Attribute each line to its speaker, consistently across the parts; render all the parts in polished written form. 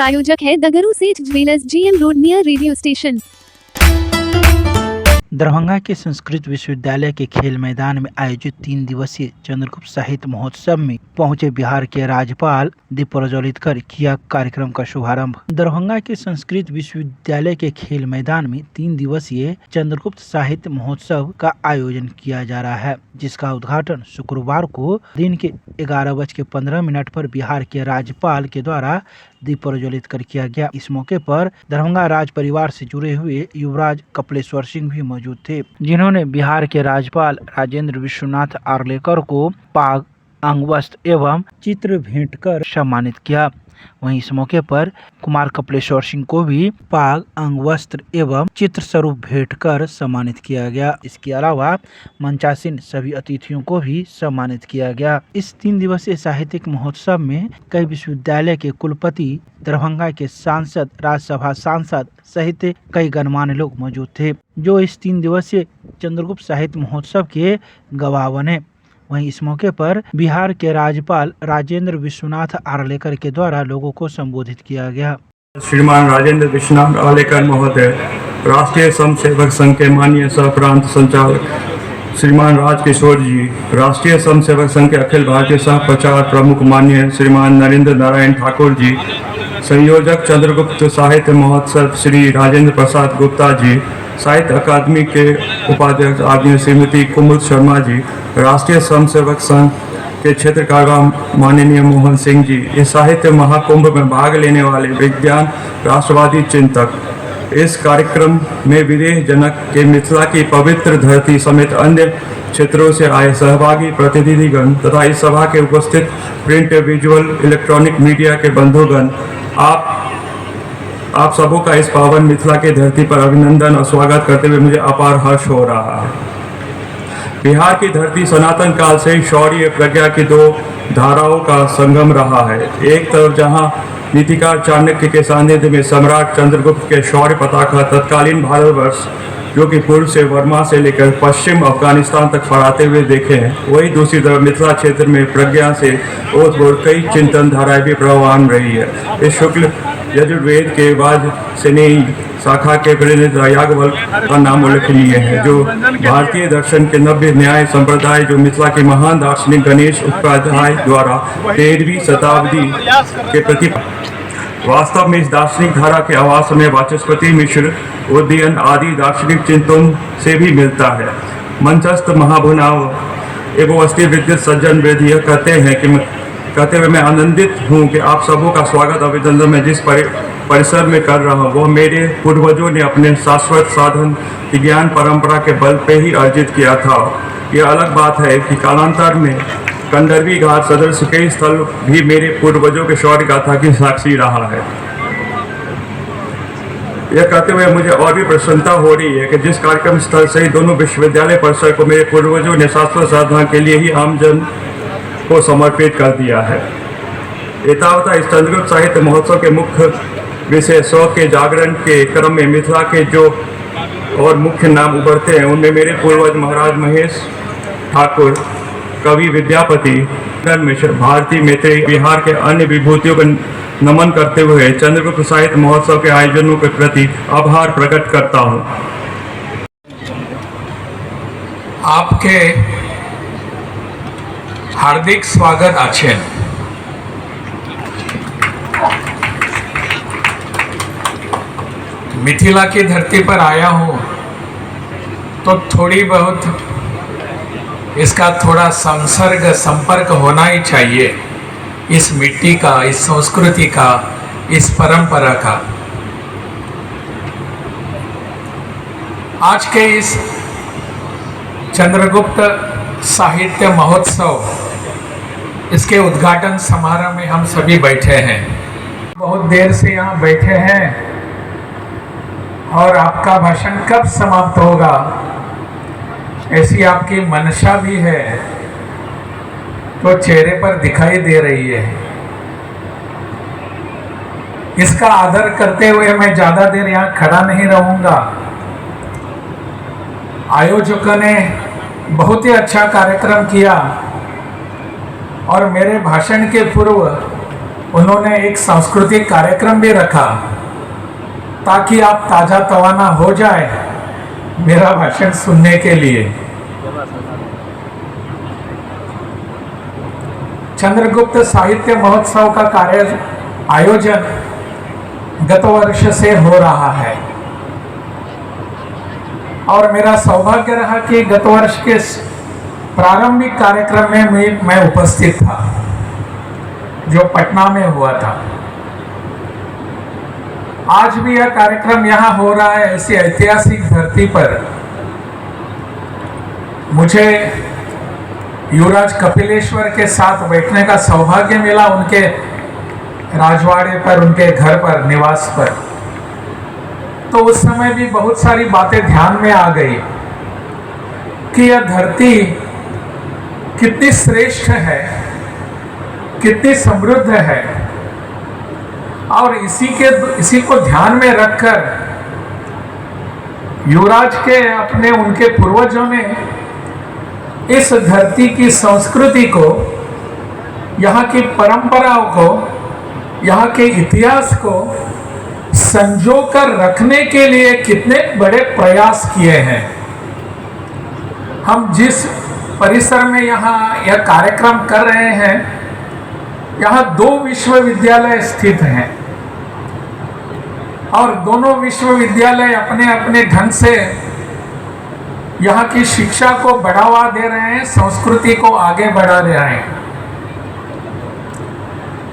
Speaker 1: प्रायोजक है दगरू सेठ jewellers, GM road, near radio station.
Speaker 2: Darbhanga के संस्कृत विश्वविद्यालय के खेल मैदान में आयोजित 3 दिवसीय चंद्रगुप्त साहित्य महोत्सव में पहुंचे बिहार के राज्यपाल दीप प्रज्वलित कर किया कार्यक्रम का शुभारंभ। दरभंगा के संस्कृत विश्वविद्यालय के खेल मैदान में 3 दिवसीय चंद्रगुप्त साहित्य महोत्सव का आयोजन किया जा रहा है, जिसका उद्घाटन शुक्रवार को दिन के 11:15 पर बिहार के राज्यपाल के द्वारा दीप प्रज्वलित कर किया गया। इस मौके पर दरभंगा राज परिवार से जुड़े हुए युवराज कपिलेश्वर सिंह भी मौजूद थे, जिन्होंने बिहार के राज्यपाल राजेंद्र विश्वनाथ आर्लेकर को पाग, अंगवस्त्र एवं चित्र भेंट कर सम्मानित किया। वहीं इस मौके पर कुमार कपिलेश्वर सिंह को भी पाग, अंगवस्त्र एवं चित्र स्वरूप भेंट कर सम्मानित किया गया। इसके अलावा मंचासीन सभी अतिथियों को भी सम्मानित किया गया। इस 3 दिवसीय साहित्यिक महोत्सव में कई विश्वविद्यालय के कुलपति, दरभंगा के सांसद, राज्यसभा सांसद सहित कई गणमान्य लोग मौजूद थे, जो इस 3 दिवसीय चंद्रगुप्त साहित्य महोत्सव के गवाह बने। वहीं इस मौके पर बिहार के राज्यपाल राजेंद्र विश्वनाथ आर्लेकर के द्वारा लोगों को संबोधित किया गया।
Speaker 3: श्रीमान राजेंद्र विश्वनाथ आर्लेकर महोदय, राष्ट्रीय स्वयंसेवक संघ के माननीय सह प्रांत संचालक श्रीमान राजकिशोर जी, राष्ट्रीय स्वयंसेवक संघ के अखिल भारतीय सह प्रचार प्रमुख माननीय श्रीमान नरेंद्र नारायण ठाकुर जी, संयोजक चंद्रगुप्त साहित्य महोत्सव श्री राजेंद्र प्रसाद गुप्ता जी, साहित्य अकादमी के उपाध्यक्ष आदरणीय श्रीमती कुमुद शर्मा जी, राष्ट्रीय स्वयंसेवक संघ के क्षेत्र कार्यवाह माननीय मोहन सिंह जी, इस साहित्य महाकुंभ में भाग लेने वाले विज्ञान राष्ट्रवादी चिंतक, इस कार्यक्रम में विदेश जनक के मिथिला की पवित्र धरती समेत अन्य क्षेत्रों से आए सहभागी प्रतिनिधिगण तथा इस सभा के उपस्थित प्रिंट, विजुअल, इलेक्ट्रॉनिक मीडिया के बंधुगण, आप सबों का इस पावन मिथिला की धरती पर अभिनंदन और स्वागत करते हुए मुझे अपार हर्ष हो रहा है। बिहार की धरती सनातन काल से ही शौर्य प्रज्ञा की 2 धाराओं का संगम रहा है। एक तरफ जहां नीतिकार चाणक्य के सानिध्य में सम्राट चंद्रगुप्त के शौर्य पताका तत्कालीन भारतवर्ष, जो कि पूर्व से वर्मा से लेकर पश्चिम अफगानिस्तान तक फहराते हुए देखे हैं, वही दूसरी तरफ मिथिला क्षेत्र में प्रज्ञा से ओतप्रोत कई चिंतन धाराएं भी प्रवाहमान रही है। इस शुक्ल यजुर्वेद के बाद स्नेही शाखा के प्रणेता याज्ञवल्क्य का नाम उल्लेखनीय है, जो भारतीय दर्शन के नव्य न्याय संप्रदाय, जो मिथिला के महान दार्शनिक गणेश उपाध्याय द्वारा 13वीं शताब्दी के प्रति वास्तव में इस दार्शनिक धारा के आवास में वाचस्पति मिश्र, उदयन आदि दार्शनिक चिंतन से भी मिलता है। मंचस्थ महाभुनाव एवं अस्थि विद्युत सज्जन वेद यह कहते हुए मैं आनंदित हूँ कि आप सबों का स्वागत अभिनंदन में जिस परिसर में कर रहा हूँ, वह मेरे पूर्वजों ने अपने शाश्वत साधन विज्ञान परंपरा के बल पे ही अर्जित किया था। यह अलग बात है कि कालांतर में कंडरवी घाट सदृश कई स्थल भी मेरे पूर्वजों के शौर्य गाथा की साक्षी रहा है। यह कहते हुए मुझे और भी प्रसन्नता हो रही है कि जिस कार्यक्रम स्थल से ही दोनों विश्वविद्यालय परिसर को मेरे पूर्वजों ने शाश्वत साधना के लिए ही आमजन को समर्पित कर दिया है। एतावता इस चंद्रगुप्त साहित्य महोत्सव के मुख्य विषय 100 के जागरण के क्रम में मिथिला के जो और मुख्य नाम उभरते हैं, उनमें मेरे पूर्वज महाराज महेश ठाकुर, कवि विद्यापति, मिश्र, भारती मैत्री, बिहार के अन्य विभूतियों को नमन करते हुए चंद्रगुप्त साहित्य महोत्सव के आयोजनों के प्रति आभार प्रकट करता हूँ।
Speaker 4: आपके हार्दिक स्वागत आছেন। मिथिला की धरती पर आया हूँ तो थोड़ी बहुत इसका थोड़ा संपर्क होना ही चाहिए, इस मिट्टी का, इस संस्कृति का, इस परंपरा का। आज के इस चंद्रगुप्त साहित्य महोत्सव, इसके उद्घाटन समारोह में हम सभी बैठे हैं। बहुत देर से यहाँ बैठे हैं और आपका भाषण कब समाप्त होगा ऐसी आपकी मनसा भी है, तो चेहरे पर दिखाई दे रही है। इसका आदर करते हुए मैं ज़्यादा देर यहाँ खड़ा नहीं रहूँगा। आयोजकों ने बहुत ही अच्छा कार्यक्रम किया और मेरे भाषण के पूर्व उन्होंने एक सांस्कृतिक कार्यक्रम भी रखा ताकि आप ताजा तवाना हो जाए मेरा भाषण सुनने के लिए। चंद्रगुप्त साहित्य महोत्सव का कार्य आयोजन गत वर्ष से हो रहा है और मेरा सौभाग्य रहा कि गत वर्ष के प्रारंभिक कार्यक्रम में मैं उपस्थित था जो पटना में हुआ था। आज भी यह कार्यक्रम यहाँ हो रहा है। ऐसी ऐतिहासिक धरती पर मुझे युवराज कपिलेश्वर के साथ बैठने का सौभाग्य मिला, उनके राजवाड़े पर, उनके घर पर, निवास पर। तो उस समय भी बहुत सारी बातें ध्यान में आ गई कि यह धरती कितनी श्रेष्ठ है, कितनी समृद्ध है, और इसी को ध्यान में रखकर युवराज के अपने उनके पूर्वजों ने इस धरती की संस्कृति को, यहाँ की परंपराओं को, यहाँ के इतिहास को संजो कर रखने के लिए कितने बड़े प्रयास किए हैं। हम जिस परिसर में यहाँ यह कार्यक्रम कर रहे हैं, यहाँ 2 विश्वविद्यालय स्थित हैं और दोनों विश्वविद्यालय अपने अपने ढंग से यहाँ की शिक्षा को बढ़ावा दे रहे हैं, संस्कृति को आगे बढ़ा रहे हैं।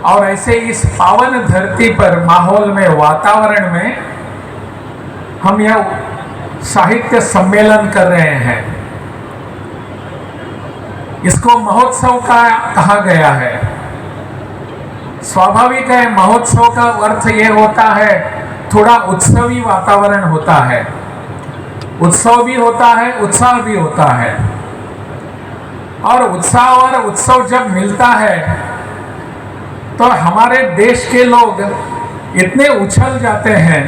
Speaker 4: और ऐसे इस पावन धरती पर, माहौल में, वातावरण में हम यह साहित्य सम्मेलन कर रहे हैं। इसको महोत्सव का कहा गया है। स्वाभाविक है, महोत्सव का अर्थ ये होता है थोड़ा उत्सवी वातावरण होता है, उत्सव भी होता है, उत्साह भी होता है। और उत्साह और उत्सव जब मिलता है तो हमारे देश के लोग इतने उछल जाते हैं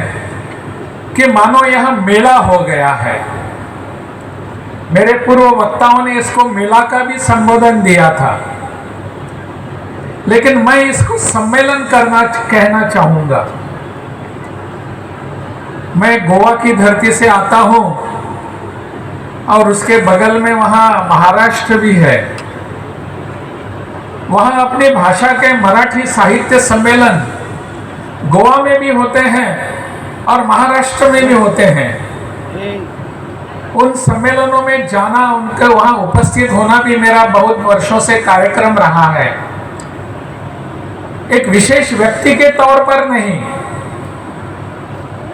Speaker 4: कि मानो यह मेला हो गया है। मेरे पूर्व वक्ताओं ने इसको मेला का भी संबोधन दिया था, लेकिन मैं इसको सम्मेलन कहना चाहूंगा। मैं गोवा की धरती से आता हूं और उसके बगल में वहां महाराष्ट्र भी है। वहां अपनी भाषा के मराठी साहित्य सम्मेलन गोवा में भी होते हैं और महाराष्ट्र में भी होते हैं। उन सम्मेलनों में जाना, उनके वहां उपस्थित होना भी मेरा बहुत वर्षों से कार्यक्रम रहा है। एक विशेष व्यक्ति के तौर पर नहीं,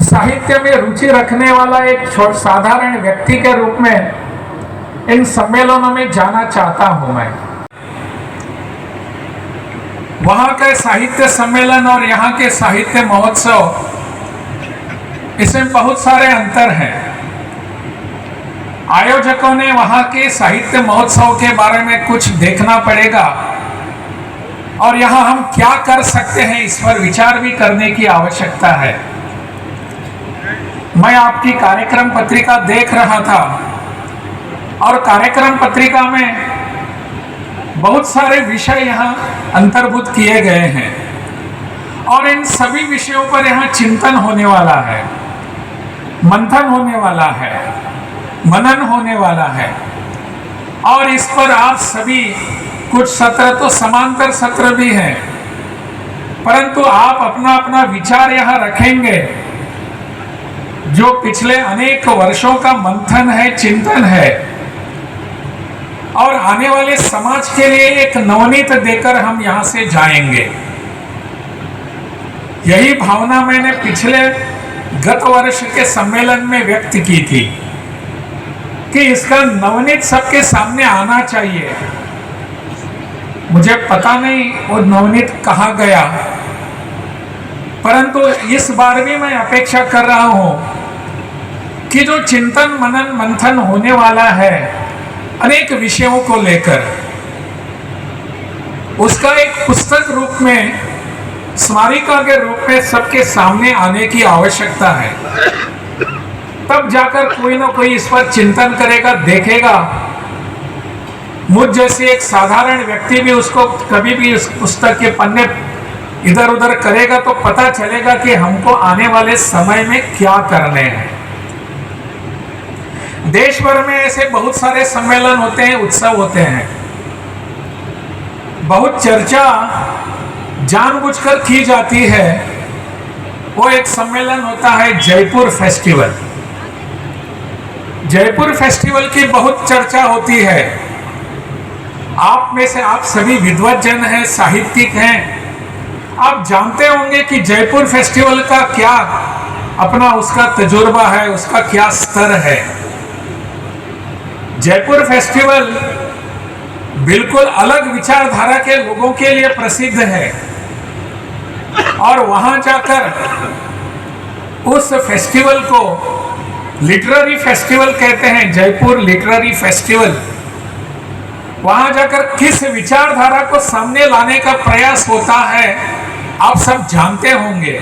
Speaker 4: साहित्य में रुचि रखने वाला एक साधारण व्यक्ति के रूप में इन सम्मेलनों में जाना चाहता हूं मैं। वहां के साहित्य सम्मेलन और यहाँ के साहित्य महोत्सव, इसमें बहुत सारे अंतर हैं। आयोजकों ने वहां के साहित्य महोत्सव के बारे में कुछ देखना पड़ेगा और यहाँ हम क्या कर सकते हैं, इस पर विचार भी करने की आवश्यकता है। मैं आपकी कार्यक्रम पत्रिका देख रहा था और कार्यक्रम पत्रिका में बहुत सारे विषय यहाँ अंतर्भूत किए गए हैं और इन सभी विषयों पर यहाँ चिंतन होने वाला है, मंथन होने वाला है, मनन होने वाला है। और इस पर आप सभी, कुछ सत्र तो समांतर सत्र भी हैं, परंतु आप अपना अपना विचार यहाँ रखेंगे। जो पिछले अनेक वर्षों का मंथन है, चिंतन है, और आने वाले समाज के लिए एक नवनीत देकर हम यहाँ से जाएंगे। यही भावना मैंने पिछले गत वर्ष के सम्मेलन में व्यक्त की थी कि इसका नवनीत सबके सामने आना चाहिए। मुझे पता नहीं वो नवनीत कहाँ गया, परंतु इस बार भी मैं अपेक्षा कर रहा हूं कि जो चिंतन मनन मंथन होने वाला है अनेक विषयों को लेकर, उसका एक पुस्तक रूप में, स्मारिका के रूप में सबके सामने आने की आवश्यकता है। तब जाकर कोई ना कोई इस पर चिंतन करेगा, देखेगा। मुझ जैसे एक साधारण व्यक्ति भी उसको कभी भी उस पुस्तक के पन्ने इधर उधर करेगा तो पता चलेगा कि हमको आने वाले समय में क्या करने हैं। देश भर में ऐसे बहुत सारे सम्मेलन होते हैं, उत्सव होते हैं। बहुत चर्चा जानबूझकर की जाती है। वो एक सम्मेलन होता है जयपुर फेस्टिवल। जयपुर फेस्टिवल की बहुत चर्चा होती है। आप में से आप सभी विद्वत जन हैं, साहित्यिक हैं। आप जानते होंगे कि जयपुर फेस्टिवल का क्या अपना उसका तजुर्बा है, उसका क्या स्तर है। जयपुर फेस्टिवल बिल्कुल अलग विचारधारा के लोगों के लिए प्रसिद्ध है और वहां जाकर उस फेस्टिवल को लिटरेरी फेस्टिवल कहते हैं, जयपुर लिटरेरी फेस्टिवल। वहां जाकर किस विचारधारा को सामने लाने का प्रयास होता है आप सब जानते होंगे।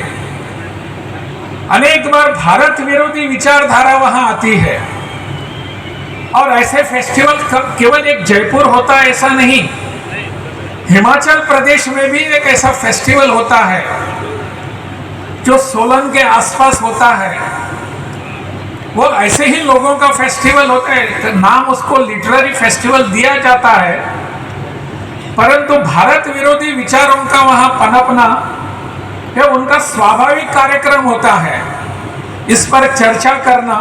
Speaker 4: अनेक बार भारत विरोधी विचारधारा वहां आती है और ऐसे फेस्टिवल केवल एक जयपुर होता है ऐसा नहीं, हिमाचल प्रदेश में भी एक ऐसा फेस्टिवल होता है जो सोलन के आसपास होता है। वो ऐसे ही लोगों का फेस्टिवल होता है, नाम उसको लिटरेरी फेस्टिवल दिया जाता है, परंतु भारत विरोधी विचारों का वहां पनपना यह उनका स्वाभाविक कार्यक्रम होता है। इस पर चर्चा करना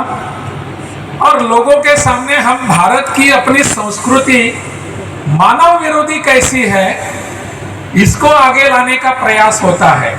Speaker 4: और लोगों के सामने हम भारत की अपनी संस्कृति मानव विरोधी कैसी है इसको आगे लाने का प्रयास होता है।